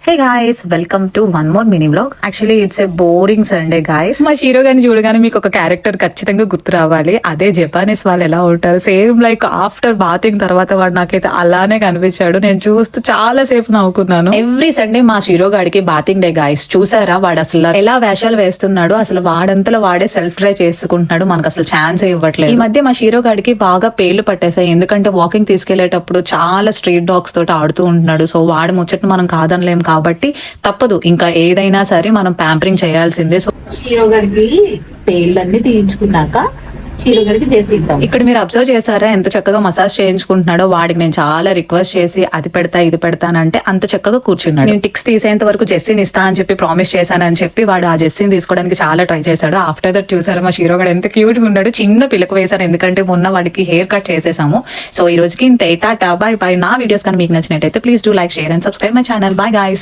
Hey guys, welcome to one more mini vlog. Actually it's a boring Sunday guys. మా hero గారిని చూడగానే మీకు ఒక క్యారెక్టర్ ఖచ్చితంగా గుర్తు రావాలి. అదే జపానీస్ వాళ్ళు ఎలా ఉంటారు, సేమ్ లైక్ ఆఫ్టర్ బాతింగ్ తర్వాత వాడు నాకైతే అలానే కనిపించాడు. నేను చూస్తూ చాలా సేపు నవ్వుకున్నాను. ఎవ్రీ సండే మా హీరో గాడికి బాతింగ్ డే గాయస్. చూసారా వాడు అసలు ఎలా వేషాలు వేస్తున్నాడు, అసలు వాడంతలో వాడే సెల్ఫ్ డ్రైవ్ చేసుకుంటున్నాడు. మనకు అసలు ఛాన్స్ ఇవ్వట్లేదు. ఈ మధ్య మా హీరో గాడికి బాగా పేర్లు పట్టేశాయి, ఎందుకంటే వాకింగ్ తీసుకెళ్లేటప్పుడు చాలా స్ట్రీట్ డాగ్స్ తోటి ఆడుతూ ఉంటున్నాడు. సో వాడి ముచ్చట్టు మనం కాదనలేం కాబట్టి తప్పదు, ఇంకా ఏదైనా సరే మనం ప్యాంపరింగ్ చేయాల్సిందే. సో హీరో గారికి పేర్లన్నీ తీయించుకున్నాక హీరో గారికి జెస్సీ ఇద్దాం. ఇక్కడ మీరు అబ్జర్వ్ చేశారా ఎంత చక్కగా మసాజ్ చేయించుకుంటున్నాడో. వాడికి నేను చాలా రిక్వెస్ట్ చేసి అది పెడతా ఇది పెడతానంటే అంత చక్కగా కూర్చున్నాడు. నేను టిక్స్ తీసేంత వరకు జెస్సీని ఇస్తా అని చెప్పి ప్రామిస్ చేశానని చెప్పి వాడు ఆ జెస్సీని తీసుకోవడానికి చాలా ట్రై చేశాడు. ఆఫ్టర్ దట్ చూసారా మా హీరో గారు ఎంత క్యూట్ గా ఉన్నాడు. చిన్న పిల్లకు వేశారు, ఎందుకంటే మొన్న వాడికి హెయిర్ కట్ చేసేసాము. సో ఈ రోజుకి ఇంతే. Tata, by by. నా వీడియోస్ కానీ మీకు నచ్చినట్టయితే please do like, share and subscribe my channel. Bye guys.